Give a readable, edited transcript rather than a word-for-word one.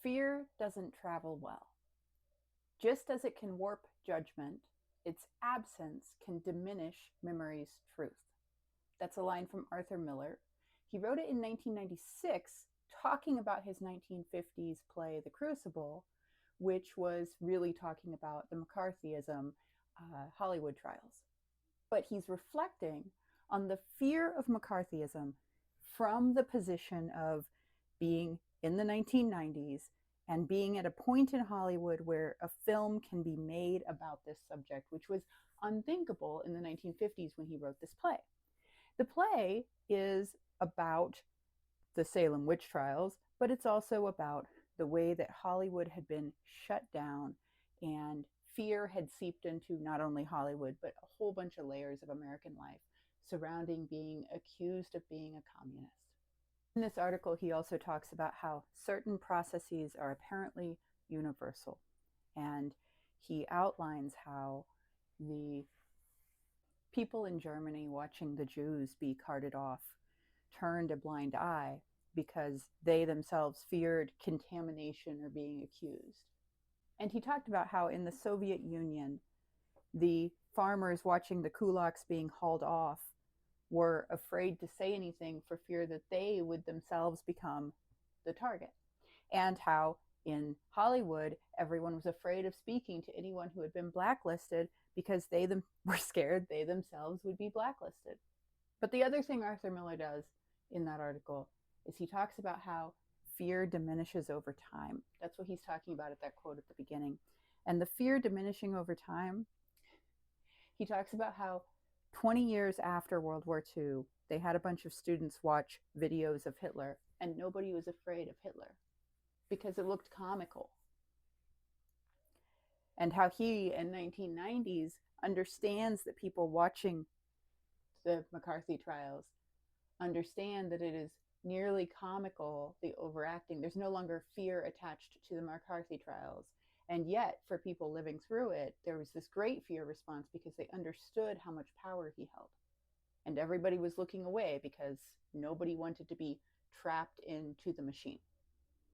Fear doesn't travel well. Just as it can warp judgment, its absence can diminish memory's truth. That's a line from Arthur Miller. He wrote it in 1996, talking about his 1950s play, The Crucible, which was really talking about the McCarthyism Hollywood trials. But he's reflecting on the fear of McCarthyism from the position of being in the 1990s and being at a point in Hollywood where a film can be made about this subject, which was unthinkable in the 1950s when he wrote this play. The play is about the Salem witch trials, but it's also about the way that Hollywood had been shut down and fear had seeped into not only Hollywood, but a whole bunch of layers of American life surrounding being accused of being a communist. In this article, he also talks about how certain processes are apparently universal. And he outlines how the people in Germany watching the Jews be carted off turned a blind eye because they themselves feared contamination or being accused. And he talked about how in the Soviet Union, the farmers watching the kulaks being hauled off were afraid to say anything for fear that they would themselves become the target. And how in Hollywood, everyone was afraid of speaking to anyone who had been blacklisted because they were scared they themselves would be blacklisted. But the other thing Arthur Miller does in that article is he talks about how fear diminishes over time. That's what he's talking about at that quote at the beginning. And the fear diminishing over time, he talks about how 20 years after World War II, they had a bunch of students watch videos of Hitler, and nobody was afraid of Hitler because it looked comical. And how he, in 1990s, understands that people watching the McCarthy trials understand that it is nearly comical, the overacting. There's no longer fear attached to the McCarthy trials. And yet, for people living through it, there was this great fear response because they understood how much power he held. And everybody was looking away because nobody wanted to be trapped into the machine.